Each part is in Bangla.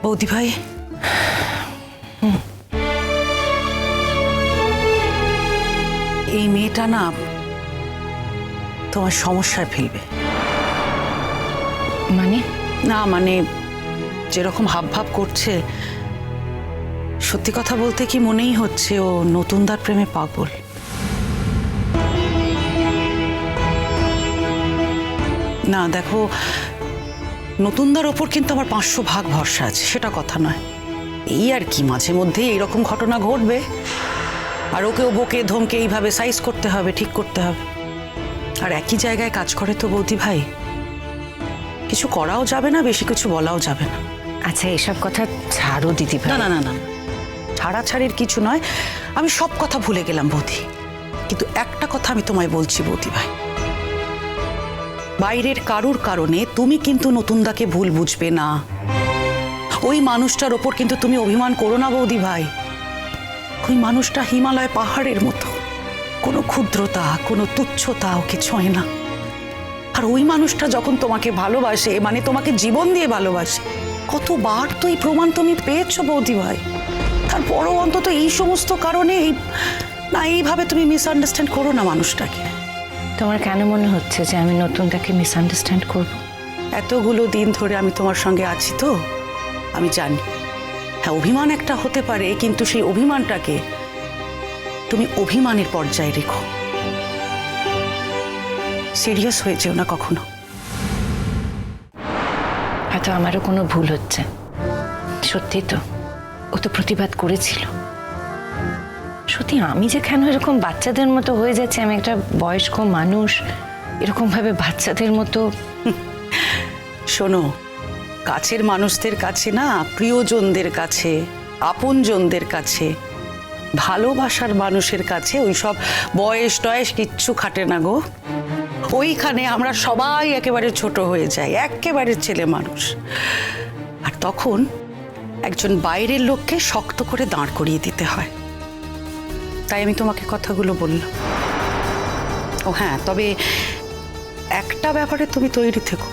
বৌদি ভাই, এই মেয়েটা না তোমার সমস্যায় ফেলবে। মানে? না মানে যেরকম হাবভাব করছে, সত্যি কথা বলতে কি মনেই হচ্ছে ও নতুনদার প্রেমে পাগল। না দেখো, নতুনদার ওপর কিন্তু আমার 500 ভাগ ভরসা আছে, সেটা কথা নয়। এই আর কি, মাঝে মধ্যে এইরকম ঘটনা ঘটবে, আর ওকেও বকে ধমকে এইভাবে সাইজ করতে হবে, ঠিক করতে হবে। আর একই জায়গায় কাজ করে তো বৌদি ভাই, কিছু করাও যাবে না, বেশি কিছু বলাও যাবে না। আচ্ছা এসব কথা ছাড়ো দিদি ভাই। না না না না, ছাড়াছাড়ির কিছু নয়, আমি সব কথা ভুলে গেলাম বৌদি। কিন্তু একটা কথা আমি তোমায় বলছি বৌদি ভাই, বাইরের কারুর কারণে তুমি কিন্তু নতুনদাকে ভুল বুঝবে না। ওই মানুষটার ওপর কিন্তু তুমি অভিমান করো না বৌদি ভাই। ওই মানুষটা হিমালয় পাহাড়ের মতো, কোনো ক্ষুদ্রতা, কোনো তুচ্ছতা ওকে ছোঁয় না। আর ওই মানুষটা যখন তোমাকে ভালোবাসে, মানে তোমাকে জীবন দিয়ে ভালোবাসে, কতবার তো এই প্রমাণ তুমি পেয়েছো বৌদি ভাই। তারপরও অন্তত এই সমস্ত কারণে এইভাবে তুমি মিসআন্ডারস্ট্যান্ড করো না মানুষটাকে। তোমার কেন মনে হচ্ছে যে আমি নতুনটাকে মিসআন্ডারস্ট্যান্ড করব? এতগুলো দিন ধরে আমি তোমার সঙ্গে আছি তো, আমি জানি। হ্যাঁ, অভিমান একটা হতে পারে, কিন্তু সেই অভিমানটাকে তুমি অভিমানের পর্যায়ে রেখো। সিরিয়াস হয়ে যেও না কখনো। হয়তো আমারও কোনো ভুল হচ্ছে। সত্যি তো, ও তো প্রতিবাদ করেছিল। সত্যি আমি যে কেন এরকম বাচ্চাদের মতো হয়ে যাচ্ছে, আমি একটা বয়স্ক মানুষ, এরকম ভাবে বাচ্চাদের মতো। শোনো, কাছের মানুষদের কাছে না, প্রিয়জনদের কাছে, আপনজনদের কাছে, ভালোবাসার মানুষের কাছে ওইসব বয়স টয়স কিচ্ছু খাটে না গো। ওইখানে আমরা সবাই একেবারে ছোট হয়ে যাই, একেবারে ছেলে মানুষ। আর তখন একজন বাইরের লোককে শক্ত করে দাঁড় করিয়ে দিতে হয়। তাই আমি তোমাকে কথাগুলো বললাম। ও হ্যাঁ, তবে একটা ব্যাপারে তুমি তৈরি থেকো,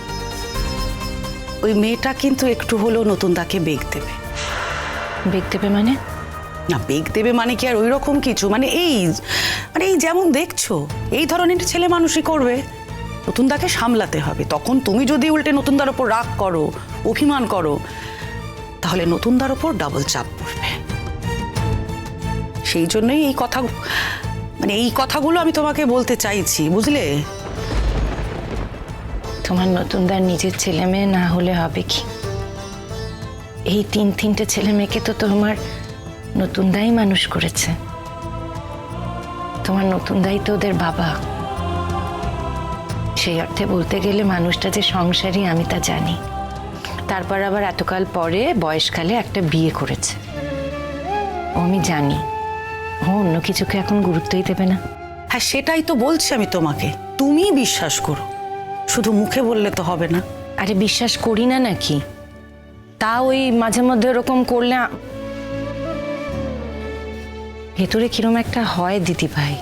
ওই মেয়েটা কিন্তু একটু হলেও নতুনদাকে বেগ দেবে। বেগ দেবে মানে? না, বেগ দেবে মানে কি আর ওই রকম কিছু, মানে এই যেমন দেখছো এই ধরনের ছেলে মানুষই করবে। নতুনদাকে সামলাতে হবে। তখন তুমি যদি উল্টে নতুনদার ওপর রাগ করো, অভিমান করো, তাহলে নতুনদার ওপর ডাবল চাপ পড়বে। সেই জন্যই এই কথাগুলো আমি তোমাকে বলতে চাইছি, বুঝলে? তোমার নতুনদার নিজের ছেলে মেয়ে না হলে হবে কি? এই তিনটে ছেলে মেয়েকে তো তোমার নতুনদাই মানুষ করেছে। তোমার নতুনদাই তো ওদের বাবা। সেই অর্থে বলতে গেলে মানুষটা যে সংসারী আমি তা জানি। তারপর আবার এতকাল পরে বয়সকালে একটা বিয়ে করেছে, ও আমি জানি। ও অন্য কিছুকে এখন গুরুত্বই দেবে না। হ্যাঁ, সেটাই তো বলছি আমি তোমাকে, তুমি বিশ্বাস করো, শুধু মুখে বললে তো হবে না। আরে বিশ্বাস করি না নাকি? তা ওই মাঝে মধ্যে এরকম করলে ভেতরে কিরম একটা হয় দিদি ভাই।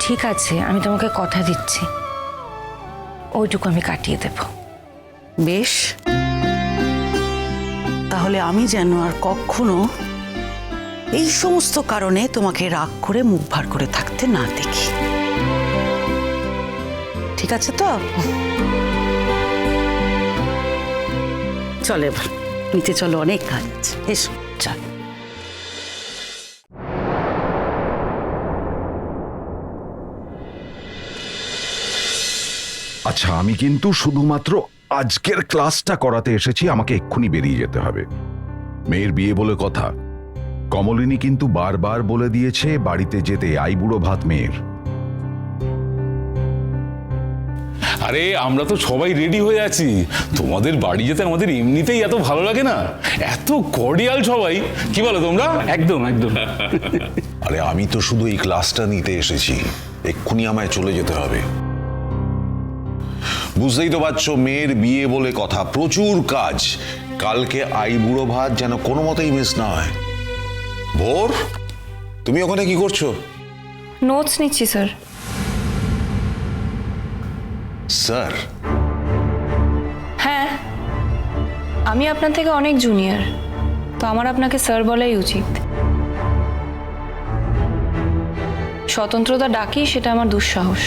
ঠিক আছে, আমি তোমাকে কথা দিচ্ছি, ওইটুকু আমি কাটিয়ে দেব। বেশ, তাহলে আমি যেন আর কখনো এই সমস্ত কারণে তোমাকে রাগ করে মুখ ভার করে থাকতে না দেখি। ঠিক আছে তো? চলো এবার নিচে চলো, অনেক কাজ আছে। এসো, চল। আচ্ছা, আমি কিন্তু শুধুমাত্র আজকের ক্লাসটা করাতে এসেছি, আমাকে এক্ষুনি বেরিয়ে যেতে হবে। মেয়ের বিয়ে বলে কথা, কমলিনী কিন্তু বারবার বলে দিয়েছে বাড়িতে যেতে, আইবুড়ো ভাত মেয়ের। আরে আমরা তো সবাই রেডি হয়ে আছি, তোমাদের বাড়ি যেতে আমাদের এমনিতেই এত ভালো লাগে না, এত কর্ডিয়াল সবাই, কি বলো তোমরা? একদম একদম। আরে আমি তো শুধু এই ক্লাসটা নিতে এসেছি, এক্ষুনি আমায় চলে যেতে হবে। বুঝতেই তো পারছো, মেয়ের বিয়ে বলে কথা, প্রচুর কাজ। কালকে আইবুড়ো ভাত যেন কোনো মতেই মিস না হয়। ভোর, তুমি ওখানে কি করছো? নোটস নিচ্ছি স্যার। স্যার? হ্যাঁ, আমি আপনার থেকে অনেক জুনিয়র, তো আমার আপনাকে স্যার বলাই উচিত। স্বতন্ত্রতা ডাকি সেটা আমার দুঃসাহস।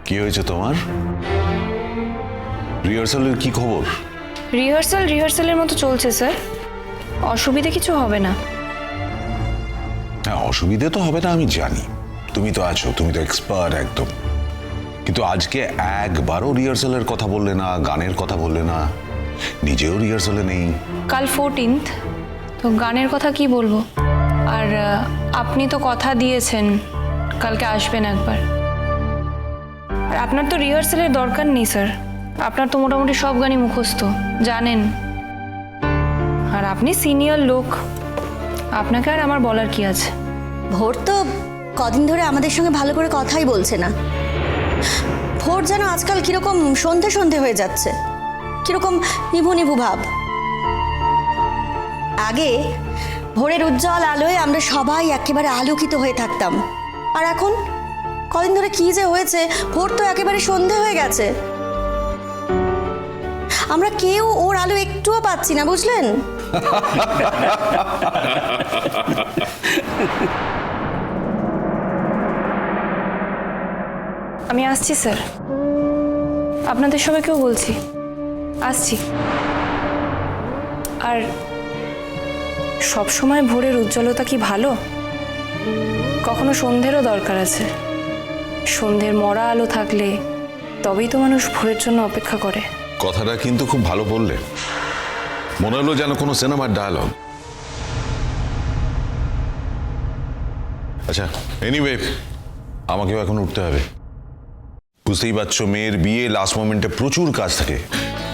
কি হয়েছে তোমার? রিহার্সালের কি খবর? রিহার্সালের মতো চলছে স্যার, অসুবিধে কিছু হবে না। হ্যাঁ, অসুবিধে তো হবে না আমি জানি, তুমি তো আছো, তুমি তো এক্সপার্ট একদম। কিন্তু আজকে একবারও রিহার্সালের কথা বললে না, গানের কথা বললে না, নিজেও রিহার্সালে নেই। কাল 14th, তো গানের কথা কি বলবো? আর আপনি তো কথা দিয়েছেন কালকে আসবেন একবার। আর আপনার তো রিহার্সালের দরকার নেই স্যার, আপনার তো মোটামুটি সব গানই মুখস্থ জানেন। আর আপনি সিনিয়র লোক, আপনাকে আর আমার বলার কি আছে? ভোর তো কদিন ধরে আমাদের সঙ্গে ভালো করে কথাই বলছে না। ভোর যেন আজকাল কিরকম সন্ধে সন্ধে হয়ে যাচ্ছে, কিরকম নিভু নিভু ভাব। আগে ভোরের উজ্জ্বল আলোয় আমরা সবাই একেবারে আলোকিত হয়ে থাকতাম, আর এখন কদিন ধরে কি যে হয়েছে, ভোর তো একেবারে সন্ধে হয়ে গেছে। আমরা কেউ ওর আলো একটুও পাচ্ছি না, বুঝলেন? আমি আসছি স্যার, আপনাদের সবাইকেও বলছি আসছি। আর সব সময় ভোরের উজ্জ্বলতা কি ভালো? কখনো সন্ধ্যেরও দরকার আছে। সন্ধ্যের মরা আলো থাকলে তবেই তো মানুষ ভোরের জন্য অপেক্ষা করে। কথাটা কিন্তু খুব ভালো বললে, মনে হলো যেন কোনো সিনেমার ডায়ালগ। আচ্ছা, এনিওয়ে, আমাকেও এখন উঠতে হবে। বুঝতেই পারছো, মেয়ের বিয়ে, লাস্ট মোমেন্টে প্রচুর কাজ থাকে।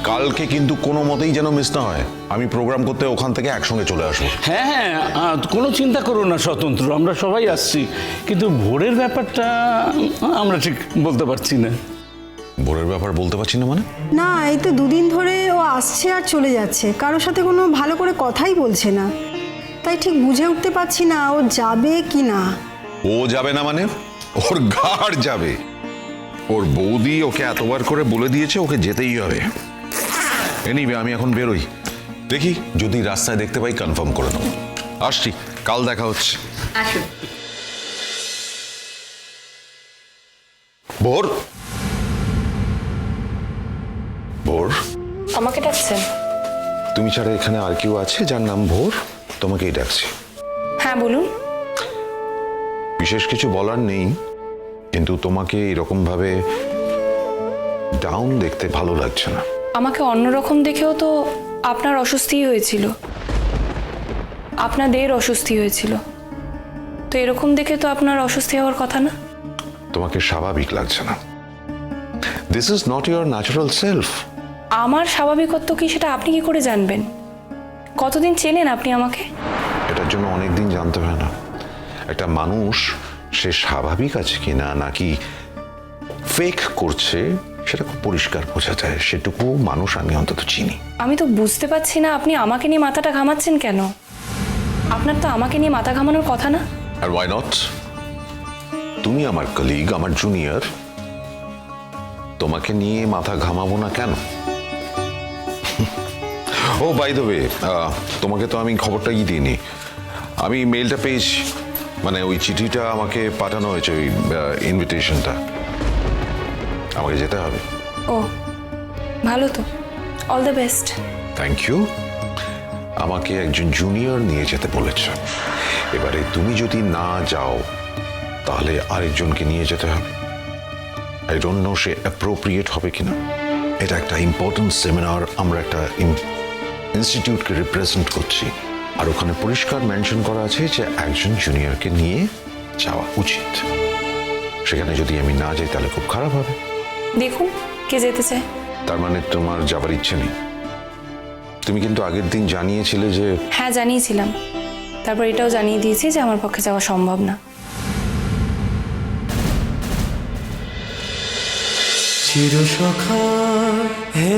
কালকে কিন্তু কোনো মতেই যেন মিস না হয়। আমি প্রোগ্রাম করতে ওখান থেকে একসঙ্গে চলে আসবো। হ্যাঁ হ্যাঁ, কোনো চিন্তা করো না স্বতন্ত্র, আমরা সবাই আসছি। কিন্তু ভোরের ব্যাপারটা আমরা ঠিক বলতে পারছি না। ভোরের ব্যাপার বলতে পারছি না মানে? না, এই তো দুদিন ধরে ও আসছে আর চলে যাচ্ছে, কারোর সাথে কোনো ভালো করে কথাই বলছে না। তাই ঠিক বুঝে উঠতে পারছি না ও যাবে কি না। ও যাবে না মানে? ওর ঘাড় যাবে। ওর বৌদি ওকে এতবার করে বলে দিয়েছে ওকে যেতেই হবে। এনিবে, আমি এখন বেরোই। দেখি যদি রাস্তায় দেখতে পাই কনফার্ম করে নেবো। আসছি, কাল দেখা হচ্ছে। ভোর, ভোর, আমাকে ডাকছেন? তুমি ছাড়া এখানে আর কেউ আছে যার নাম ভোর? তোমাকেই ডাকছি। হ্যাঁ বলুন। বিশেষ কিছু বলার নেই, কিন্তু তোমাকে এরকম ভাবে ডাউন দেখতে ভালো লাগছে না। আমাকে অন্যরকম দেখেও তো আপনার অস্বস্তি হয়েছিল, আপনাদের অস্বস্তি হয়েছিল, তো এরকম দেখে তো আপনার অস্বস্তি হওয়ার কথা না। তোমাকে স্বাভাবিক লাগছে না। This is not your natural self. আমার স্বাভাবিকত্ব কি সেটা আপনি কি করে জানবেন? কতদিন চেনেন আপনি আমাকে? এটার জন্য অনেকদিন জানতে হয় না। একটা মানুষ সে স্বাভাবিক আছে কিনা নাকি ফেক করছে সেটা খুব পরিষ্কার বোঝা যায়। সেটুকু মানুষ আমি অন্তত চিনি। আমি তো বুঝতে পারছি না আপনি আমাকে নিয়ে মাথাটা ঘামাচ্ছেন কেন? আপনার তো আমাকে নিয়ে মাথা ঘামানোর কথা না। আর ওয়াই নট? তুমি আমার কলিগ, আমার জুনিয়র, তোমাকে নিয়ে মাথা ঘামাবো না কেন? ও বাই দ্য ওয়ে, তোমাকে তো আমি খবরটাই দিইনি। আমি মেলটা পেয়েছি, মানে ওই চিঠিটা আমাকে পাঠানো হয়েছে, ওই ইনভিটেশনটা। আমাকে যেতে হবে। ও ভালো তো, all the best. Thank you. আমাকে একজন জুনিয়র নিয়ে যেতে বলেছে। এবারে তুমি যদি না যাও তাহলে আরেকজনকে নিয়ে যেতে হবে। I don't know say appropriate হবে কিনা। এটা একটা ইম্পর্টেন্ট সেমিনার, আমরা একটা ইনস্টিটিউটকে রিপ্রেজেন্ট করছি, আর ওখানে পরিষ্কার মেনশন করা আছে যে একজন জুনিয়রকে নিয়ে যাওয়া উচিত। সেখানে যদি আমি না যাই তাহলে খুব খারাপ হবে। দেখুন কে যেতে চায়। তার মানে তোমার যাবার ইচ্ছে নেই? তুমি কিন্তু আগের দিন জানিয়েছিলে যে... হ্যাঁ জানিয়েছিলাম, তারপর এটাও জানিয়ে দিয়েছি যে আমার পক্ষে যাওয়া সম্ভব না। চিরসখা হে